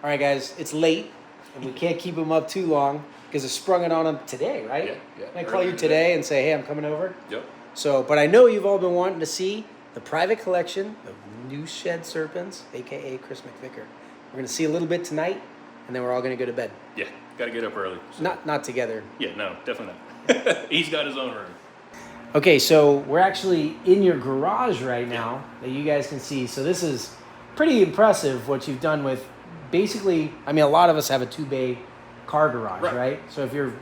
All right, guys, it's late, and we can't keep them up too long because I sprung it on them today, right? Yeah. Can I call you today and say, hey, I'm coming over? Yep. So, but I know you've all been wanting to see the private collection of new Shed Serpents, a.k.a. Chris McVicar. We're going to see a little bit tonight, and then we're all going to go to bed. Yeah, got to get up early. So. Not together. Yeah, no, definitely not. He's got his own room. Okay, so we're actually in your garage right now that you guys can see. So this is pretty impressive what you've done with basically, I mean, a lot of us have a 2-bay car garage, right? So if you're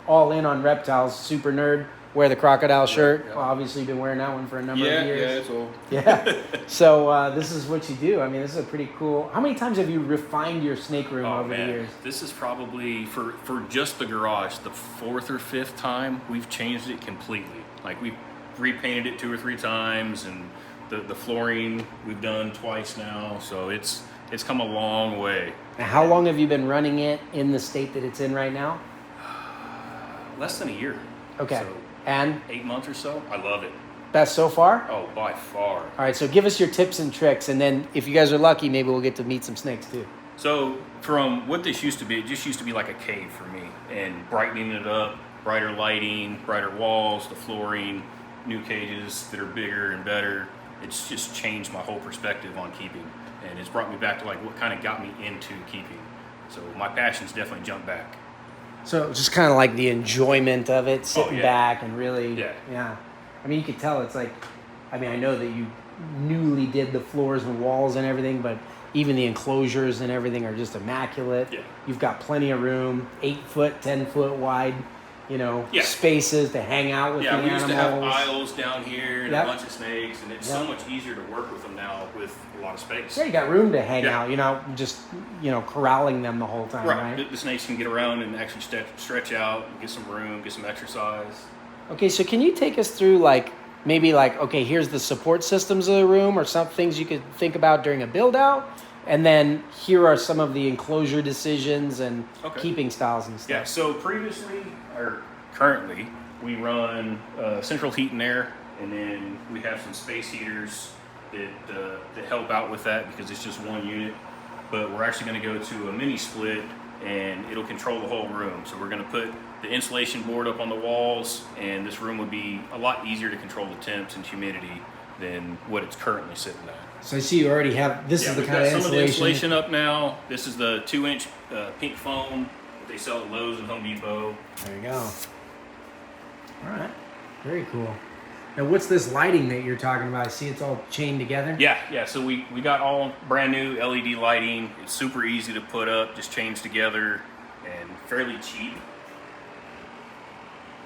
all in on reptiles, super nerd, wear the crocodile shirt. Yeah. Well, obviously, you've been wearing that one for a number of years. Yeah, it's old. Yeah. So this is what you do. I mean, this is a pretty cool. How many times have you refined your snake room over the years? This is probably, for just the garage, the 4th or 5th time we've changed it completely. Like, we've repainted it 2 or 3 times, and the flooring we've done twice now. So it's come a long way. Now, how long have you been running it in the state that it's in right now? Less than a year. Okay. So and 8 months or so. I love it. Best so far? Oh, by far. All right, so give us your tips and tricks, and then if you guys are lucky, maybe we'll get to meet some snakes too. So from what this used to be, it just used to be like a cave for me, and brightening it up, brighter lighting, brighter walls, the flooring, new cages that are bigger and better. It's just changed my whole perspective on keeping, and it's brought me back to like what kind of got me into keeping. So my passion's definitely jumped back. So just kind of like the enjoyment of it, sitting back and really, yeah. I mean, you could tell it's like, I mean, I know that you newly did the floors and walls and everything, but even the enclosures and everything are just immaculate. Yeah. You've got plenty of room, 8 foot, 10 foot wide, spaces to hang out with the animals. Yeah, we used to have aisles down here and a bunch of snakes, and it's so much easier to work with them now with a lot of space. Yeah, you got room to hang out, just, corralling them the whole time, right? The snakes can get around and actually stretch out, get some room, get some exercise. Okay, so can you take us through okay, here's the support systems of the room or some things you could think about during a build out, and then here are some of the enclosure decisions and keeping styles and stuff. Yeah, so currently we run central heat and air, and then we have some space heaters that help out with that because it's just one unit. But we're actually going to go to a mini split, and it'll control the whole room. So we're going to put the insulation board up on the walls, and this room would be a lot easier to control the temps and humidity than what it's currently sitting at. So I see you already have, this is the kind of insulation. Some of the insulation up now. This is the 2-inch pink foam that they sell at Lowe's and Home Depot. There you go. All right, very cool. Now, what's this lighting that you're talking about? I see it's all chained together. Yeah. So we got all brand new LED lighting. It's super easy to put up, just chains together, and fairly cheap.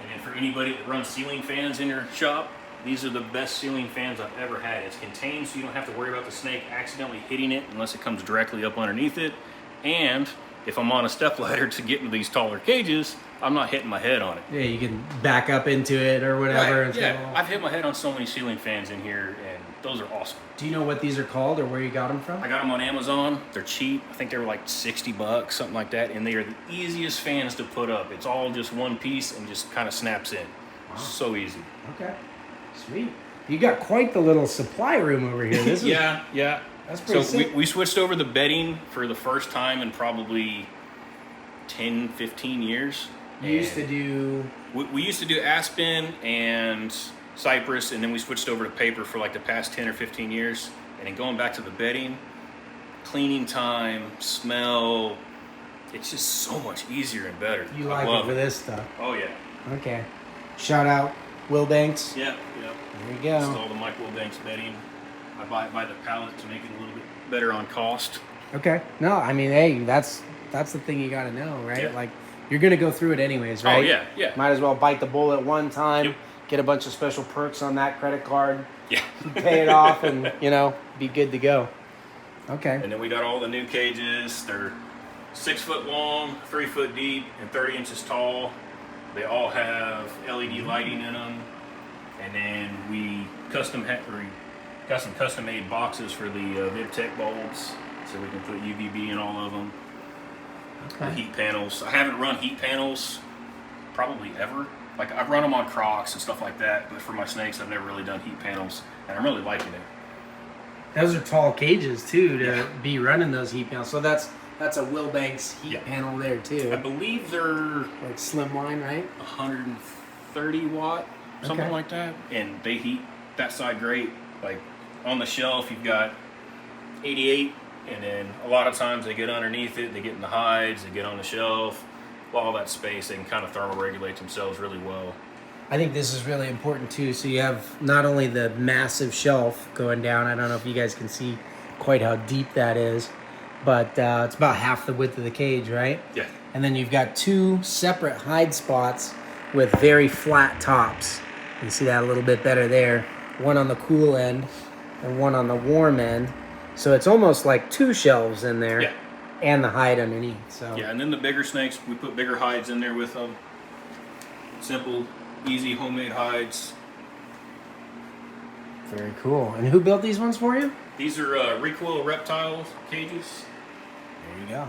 And then for anybody that runs ceiling fans in your shop, these are the best ceiling fans I've ever had. It's contained, so you don't have to worry about the snake accidentally hitting it unless it comes directly up underneath it. And if I'm on a stepladder to get into these taller cages, I'm not hitting my head on it. Yeah, you can back up into it or whatever. Right. Yeah, I've hit my head on so many ceiling fans in here, and those are awesome. Do you know what these are called or where you got them from? I got them on Amazon. They're cheap. I think they were like $60, something like that, and they are the easiest fans to put up. It's all just one piece and just kind of snaps in. Wow. So easy. Okay, sweet. You got quite the little supply room over here. This is, yeah. That's pretty sick. We switched over the bedding for the first time in probably 10, 15 years. We used to do aspen and cypress, and then we switched over to paper for like the past 10 or 15 years. And then going back to the bedding, cleaning time, smell, it's just so much easier and better. You like it for this stuff? Oh yeah. Okay. Shout out Will Banks. Yeah. There you go. This is all the Mike Will Banks bedding. I buy it by the pallet to make it a little bit better on cost. Okay. No, I mean, hey, that's the thing you got to know, right? Yeah. Like, you're going to go through it anyways, right? Oh, yeah. Might as well bite the bullet one time, get a bunch of special perks on that credit card, pay it off, and, be good to go. Okay. And then we got all the new cages. They're 6 foot long, 3 foot deep, and 30 inches tall. They all have LED lighting in them. And then we got some custom-made boxes for the VibTech bulbs, so we can put UVB in all of them. Okay. The heat panels. I haven't run heat panels probably ever. Like, I've run them on Crocs and stuff like that, but for my snakes, I've never really done heat panels, and I'm really liking it. Those are tall cages too to be running those heat panels. So that's That's a Wilbanks heat panel there too. I believe they're like slimline, right? 130 watt, something like that, and they heat that side great. Like on the shelf, you've got 88, and then a lot of times they get underneath it, they get in the hides, they get on the shelf. All that space, they can kind of thermoregulate themselves really well. I think this is really important too. So you have not only the massive shelf going down. I don't know if you guys can see quite how deep that is, but it's about half the width of the cage, right? Yeah. And then you've got two separate hide spots with very flat tops. You can see that a little bit better there. One on the cool end and one on the warm end. So it's almost like two shelves in there. Yeah. And the hide underneath. So yeah, and then the bigger snakes, we put bigger hides in there with them. Simple, easy homemade hides. Very cool. And who built these ones for you? These are recoil reptile cages. There you go.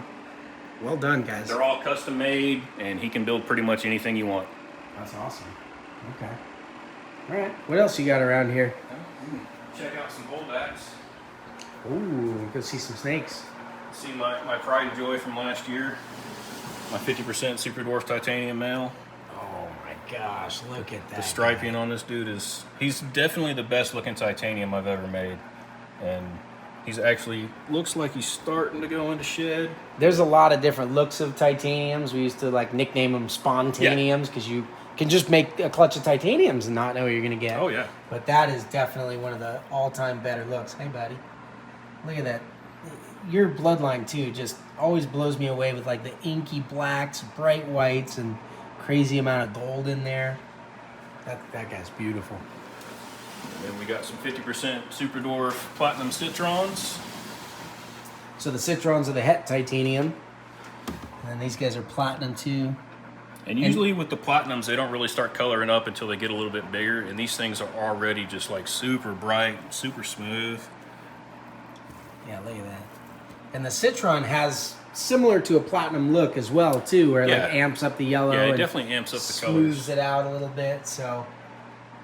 Well done, guys. They're all custom made, and he can build pretty much anything you want. That's awesome. Okay. All right. What else you got around here? Check out some holdbacks. Ooh, go see some snakes. See my pride and joy from last year. My 50% Super Dwarf Titanium male. Oh my gosh, look at that. The striping on this dude he's definitely the best looking titanium I've ever made. And he's actually, looks like he's starting to go into shed. There's a lot of different looks of titaniums. We used to like nickname them spontaniums because you can just make a clutch of titaniums and not know what you're going to get. Oh yeah. But that is definitely one of the all-time better looks. Hey buddy, look at that. Your bloodline too just always blows me away with like the inky blacks, bright whites, and crazy amount of gold in there. That guy's beautiful. And then we got some 50% Super Dwarf Platinum Citrons. So the Citrons are the Het titanium, and then these guys are platinum too. And usually with the platinums, they don't really start coloring up until they get a little bit bigger, and these things are already just like super bright, super smooth. Yeah, look at that. And the Citron has similar to a platinum look as well too, where it like amps up the yellow. Yeah, it and definitely amps up the colors. Smooths it out a little bit, so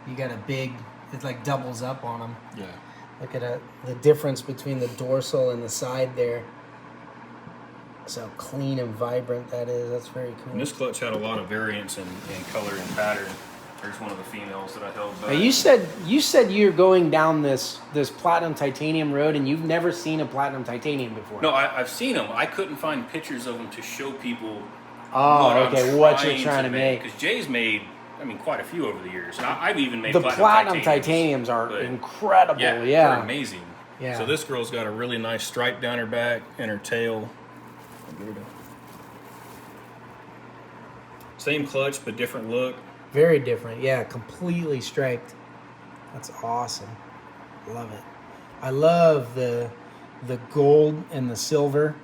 you got a big. It like doubles up on them. Yeah. Look at the difference between the dorsal and the side there. So clean and vibrant that is. That's very cool. And this clutch had a lot of variance in color and pattern. There's one of the females that I held back. Now you said you're going down this platinum titanium road, and you've never seen a platinum titanium before. No, I've seen them. I couldn't find pictures of them to show people. What you're trying to make. Because Jay's made, quite a few over the years. And I've even made the platinum titaniums are incredible. Yeah, they're amazing. Yeah. So this girl's got a really nice stripe down her back and her tail. Same clutch, but different look. Very different. Yeah, completely striped. That's awesome. Love it. I love the gold and the silver.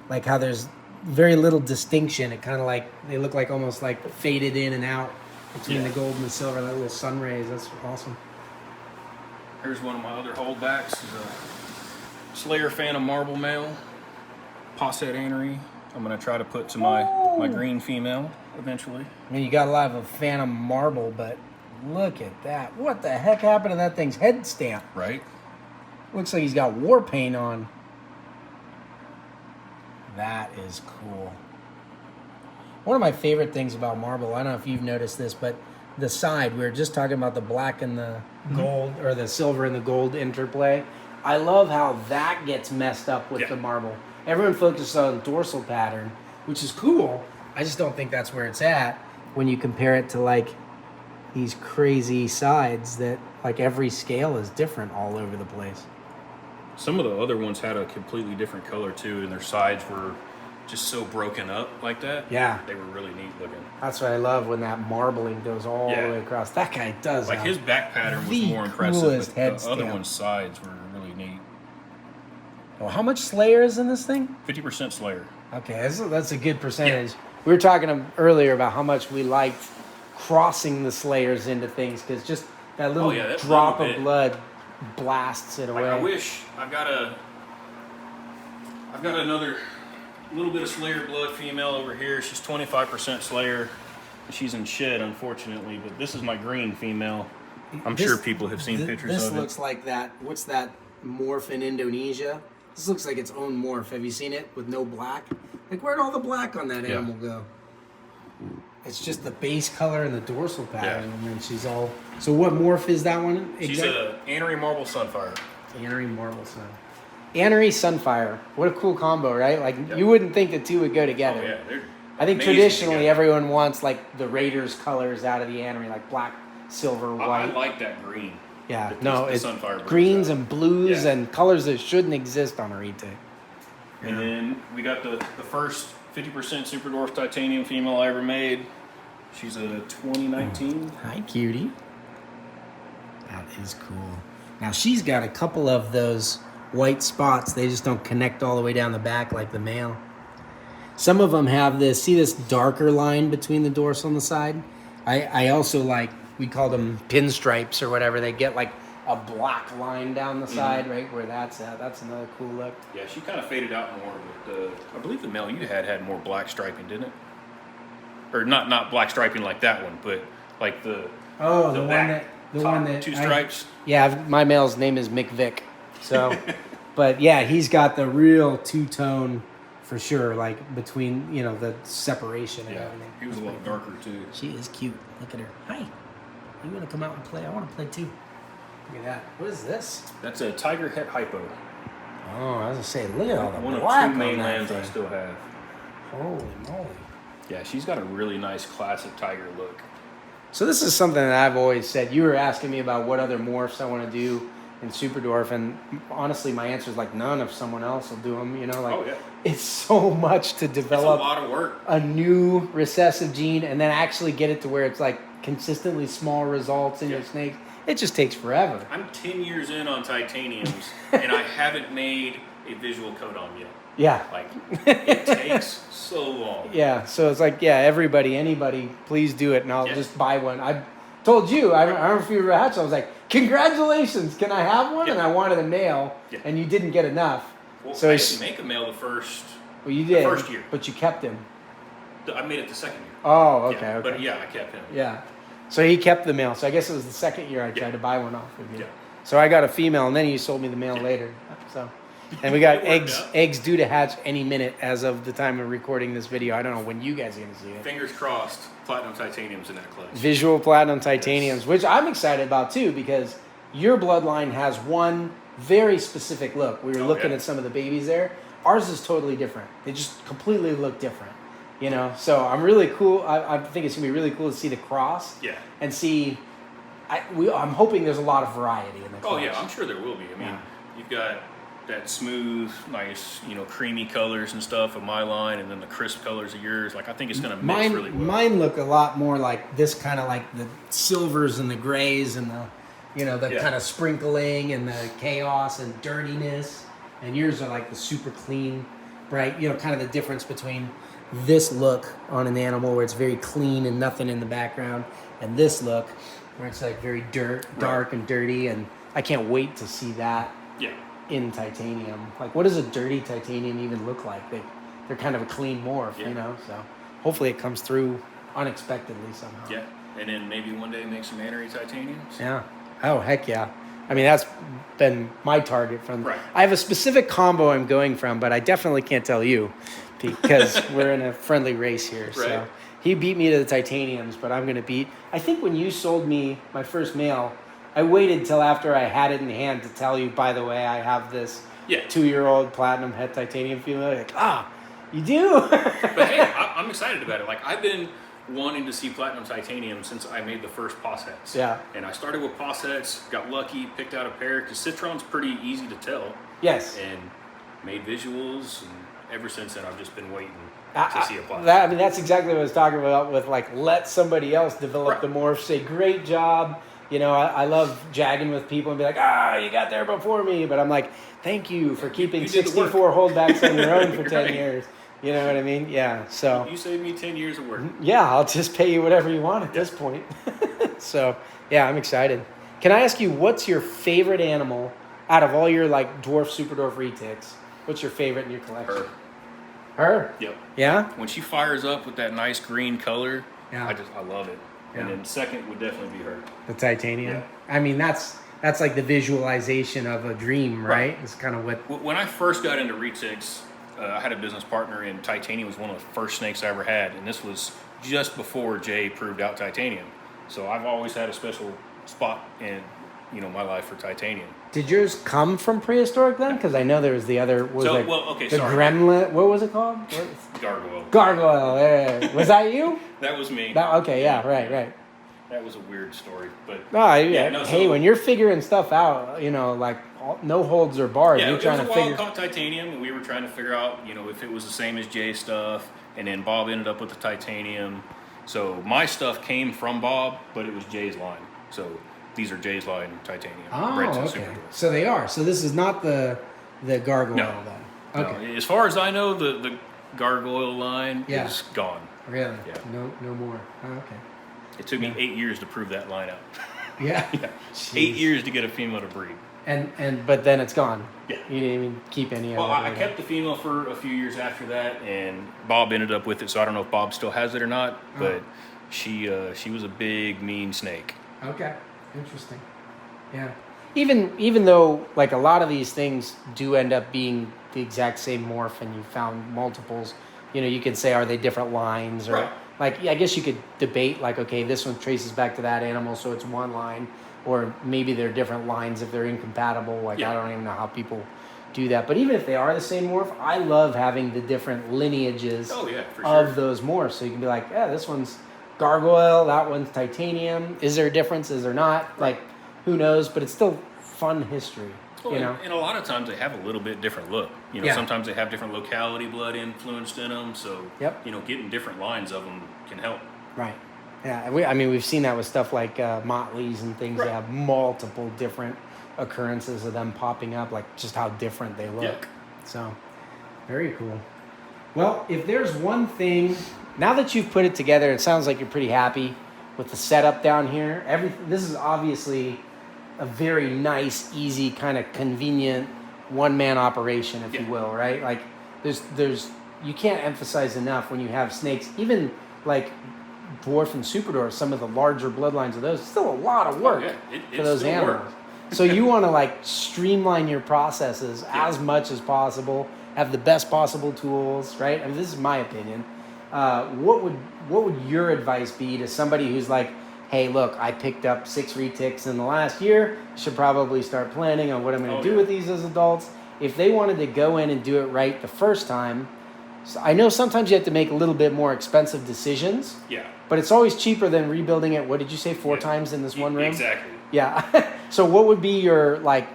Like how there's very little distinction. It kind of like, they look like almost like faded in and out between the gold and the silver, that little sun rays. That's awesome. Here's one of my other holdbacks. Is a Slayer Phantom Marble male. Posset Anery. I'm going to try to put to my green female eventually. I mean, you got a lot of a Phantom Marble, but look at that. What the heck happened to that thing's head stamp? Right? Looks like he's got war paint on. That is cool. One of my favorite things about marble, I don't know if you've noticed this, but the side, we were just talking about the black and the gold, or the silver and the gold interplay. I love how that gets messed up with the marble. Everyone focuses on dorsal pattern, which is cool. I just don't think that's where it's at when you compare it to like these crazy sides that like every scale is different all over the place. Some of the other ones had a completely different color too, and their sides were just so broken up like that. Yeah. They were really neat looking. That's what I love, when that marbling goes all the way across. That guy does. Like his back pattern was more impressive, but the other one's sides were really neat. Well, how much Slayer is in this thing? 50% Slayer. Okay, that's a good percentage. Yeah. We were talking earlier about how much we liked crossing the Slayers into things, because just that little drop of blood blasts it away. I wish I've got another little bit of Slayer blood female over here. She's 25% Slayer. She's in shed, unfortunately, but this is my green female. I'm sure people have seen pictures of it. This looks like that. What's that morph in Indonesia? This looks like its own morph. Have you seen it with no black? Like, where'd all the black on that animal go? It's just the base color and the dorsal pattern, and then she's all... So what morph is that one? She's a Anery Marble Sunfire. Anery Marble Sun. Anery Sunfire. What a cool combo, right? Like, you wouldn't think the two would go together. Oh, yeah. They're I think traditionally everyone wants, like, the Raiders colors out of the Anery, like black, silver, white. I like that green. Yeah, it's Sunfire greens and blues and colors that shouldn't exist on a retic. And then we got the first 50% Super Dwarf Titanium female I ever made. She's a 2019. Hi, cutie. That is cool. Now, she's got a couple of those white spots. They just don't connect all the way down the back like the male. Some of them have this, see this darker line between the dorsal and the side? I also like, we call them pinstripes or whatever. They get like a black line down the side, right where that's at. That's another cool look. Yeah, she kind of faded out more, but I believe the male you had more black striping, didn't it? Or not black striping like that one, but like the one that two stripes. My male's name is McVic. So, but yeah, he's got the real two-tone for sure, like between, the separation and everything. He was a little darker too. She is cute. Look at her. Hi. You want to come out and play? I want to play too. Look at that. What is this? That's a tiger het hypo. Oh, I was gonna say, look at all the one black of two on that mainlands thing. I still have. Holy moly. Yeah, she's got a really nice classic tiger look. So this is something that I've always said. You were asking me about what other morphs I want to do in Super Dwarf, and honestly, my answer is like none. If someone else will do them, it's so much to develop. It's a lot of work. A new recessive gene, and then actually get it to where it's like consistently small results in your snakes. It just takes forever. I'm 10 years in on titaniums, and I haven't made a visual codon yet. Yeah. Like, it takes so long. Yeah, so it's like, anybody, please do it, and I'll just buy one. I told you, I don't know if you were hatched, I was like, congratulations, can I have one? And I wanted a male, and you didn't get enough. Well, so I didn't make a male the first year. But you kept him. I made it the second year. Oh, okay, okay. But I kept him. Yeah. So he kept the male. So I guess it was the second year I tried to buy one off of you. Yeah. So I got a female, and then you sold me the male later. So, and we got eggs due to hatch any minute as of the time of recording this video. I don't know when you guys are going to see it. Fingers crossed, platinum titaniums in that clutch. Visual platinum titaniums, which I'm excited about too, because your bloodline has one very specific look. We were looking at some of the babies there. Ours is totally different. They just completely look different. So I'm really cool. I think it's gonna be really cool to see the cross. Yeah. And see, I'm hoping there's a lot of variety in the clutch. Oh yeah, I'm sure there will be. I mean, you've got that smooth, nice, creamy colors and stuff of my line, and then the crisp colors of yours. Like, I think it's gonna mix really well. Mine look a lot more like this, kind of like the silvers and the grays and the kind of sprinkling and the chaos and dirtiness. And yours are like the super clean, bright. Kind of the difference between this look on an animal where it's very clean and nothing in the background, and this look where it's like very dark and dirty, and I can't wait to see that in titanium. Like, what does a dirty titanium even look like? They're kind of a clean morph, so hopefully it comes through unexpectedly somehow. Yeah, and then maybe one day make some Anery titaniums. Yeah. Oh, heck yeah. I mean, that's been my target from... Right. I have a specific combo I'm going from, but I definitely can't tell you because we're in a friendly race here. Right. So he beat me to the titaniums, but I'm going to beat... I think when you sold me my first male, I waited till after I had it in hand to tell you, by the way, I have this 2-year-old platinum het titanium female. Like, you do? But hey, I'm excited about it. Like, I've been wanting to see platinum titanium since I made the first possets. Yeah. And I started with possets, got lucky, picked out a pair, because Citron's pretty easy to tell. Yes. And made visuals, and ever since then I've just been waiting to see a platinum. That's exactly what I was talking about with, like, let somebody else develop the morph, say, great job. I love jagging with people and be like, you got there before me. But I'm like, thank you for keeping 64 holdbacks on your own for 10 years. You know what I mean? Yeah, so... You saved me 10 years of work. Yeah, I'll just pay you whatever you want at this point. So, yeah, I'm excited. Can I ask you, what's your favorite animal out of all your, like, super dwarf retics? What's your favorite in your collection? Her? Yep. Yeah? When she fires up with that nice green color, I love it. Yeah. And then second would definitely be her. The titanium? Yeah. I mean, that's that's like the visualization of a dream, right? It's kind of what. When I first got into retics, I had a business partner, and titanium was one of the first snakes I ever had, and this was just before Jay proved out titanium. So I've always had a special spot in my life for titanium. Did yours come from prehistoric then? Because I know there was the other. Gremlin. What was it called? Gargoyle. Gargoyle. Yeah. Was that you? That was me. Okay. Yeah. Right. That was a weird story, but when you're figuring stuff out, like no holds or barred, you're trying to figure. It was a wild caught titanium, and we were trying to figure out, if it was the same as Jay's stuff, and then Bob ended up with the titanium. So my stuff came from Bob, but it was Jay's line. So these are Jay's line titanium. Oh, okay. So they are. So this is not the gargoyle then. Okay. No. As far as I know, the gargoyle line is gone. Really? Yeah. No more. Oh, okay. It took me 8 years to prove that line out. Yeah. 8 years to get a female to breed. But then it's gone. Yeah. You didn't even keep any of it. Well, I kept the female for a few years after that, and Bob ended up with it. So I don't know if Bob still has it or not, but she was a big, mean snake. Okay. Interesting. Yeah. Even though like a lot of these things do end up being the exact same morph, and you found multiples, you could say, are they different lines or. Right. Like, I guess you could debate, like, okay, this one traces back to that animal, so it's one line, or maybe they're different lines if they're incompatible. Like, I don't even know how people do that. But even if they are the same morph, I love having the different lineages of those morphs. So you can be like, yeah, this one's gargoyle, that one's titanium. Is there a difference? Is there not? Like, who knows? But it's still fun history. Well, and a lot of times they have a little bit different look. Sometimes they have different locality blood influenced in them. So, getting different lines of them can help. Right. Yeah. We've seen that with stuff like Motleys and things that have multiple different occurrences of them popping up, like just how different they look. Yeah. So, very cool. Well, if there's one thing, now that you've put it together, it sounds like you're pretty happy with the setup down here. This is obviously a very nice, easy, kind of convenient one-man operation, if you will, right? Like, there's you can't emphasize enough when you have snakes, even like dwarf and super dwarf, some of the larger bloodlines of those, still a lot of work for those animals. So you want to like streamline your processes as much as possible, have the best possible tools, right? This is my opinion. What would your advice be to somebody who's like, hey, look, I picked up 6 retics in the last year. Should probably start planning on what I'm going to do with these as adults. If they wanted to go in and do it right the first time, so I know sometimes you have to make a little bit more expensive decisions. Yeah. But it's always cheaper than rebuilding it. What did you say, 4 times in this one room? Exactly. Yeah. So what would be your, like,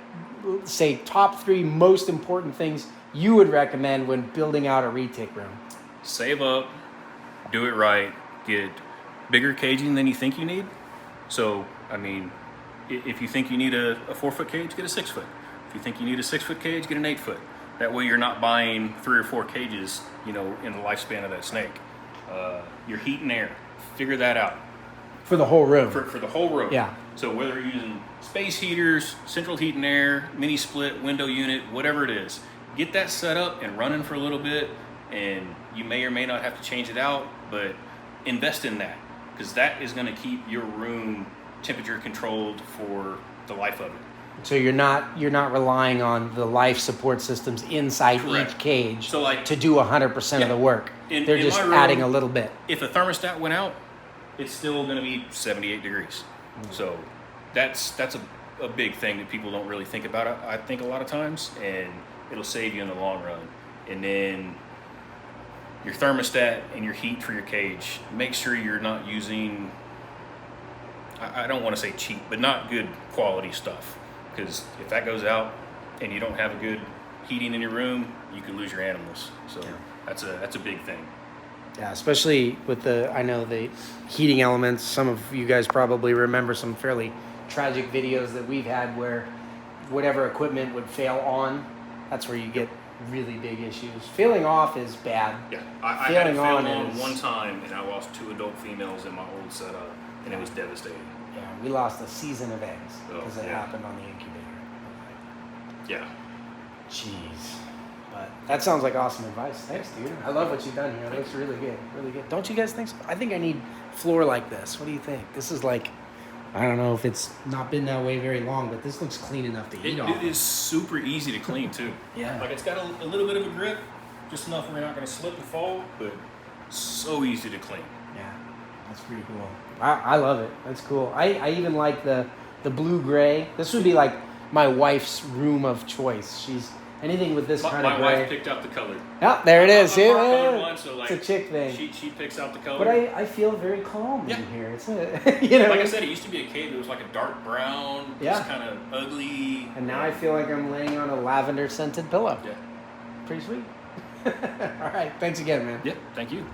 say, top 3 most important things you would recommend when building out a retic room? Save up, do it right, get bigger caging than you think you need. So, if you think you need a 4-foot cage, get a 6-foot. If you think you need a 6-foot cage, get an 8-foot. That way you're not buying 3 or 4 cages, in the lifespan of that snake. Your heat and air, figure that out. For the whole room. For the whole room. Yeah. So whether you're using space heaters, central heat and air, mini split, window unit, whatever it is, get that set up and running for a little bit, and you may or may not have to change it out, but invest in that, because that is going to keep your room temperature controlled for the life of it. So you're not relying on the life support systems inside each cage to do 100% of the work. They're just adding a little bit. If a thermostat went out, it's still going to be 78 degrees. So that's a big thing that people don't really think about, I think, a lot of times, and it'll save you in the long run. And then your thermostat and your heat for your cage, make sure you're not using, I don't want to say cheap, but not good quality stuff. Because if that goes out and you don't have a good heating in your room, you could lose your animals. So that's a big thing. Yeah, especially with the heating elements. Some of you guys probably remember some fairly tragic videos that we've had where whatever equipment would fail on, that's where you get really big issues. Failing off is bad. Yeah, I had it fail on one time, and I lost 2 adult females in my old setup, and it was devastating. Yeah, we lost a season of eggs because it happened on the incubator. Yeah. Jeez. But that sounds like awesome advice. Thanks, dude. I love what you've done here. It looks really good. Really good. Don't you guys think so? I think I need floor like this. What do you think? This is like I don't know if it's not been that way very long, but this looks clean enough to eat off. It is super easy to clean too. Yeah. Like it's got a little bit of a grip, just enough where you're not going to slip and fall, but so easy to clean. Yeah, that's pretty cool. I love it. That's cool. I even like the blue gray. This would be like my wife's room of choice. She's anything with this kind of gray. My wife picked out the color. Oh, there it is. I'm more color one, so It's a chick thing. She picks out the color. But I feel very calm in here. It's a, Like I said, it used to be a cave that was like a dark brown, just kind of ugly. And now I feel like I'm laying on a lavender scented pillow. Yeah. Pretty sweet. All right. Thanks again, man. Yeah. Thank you.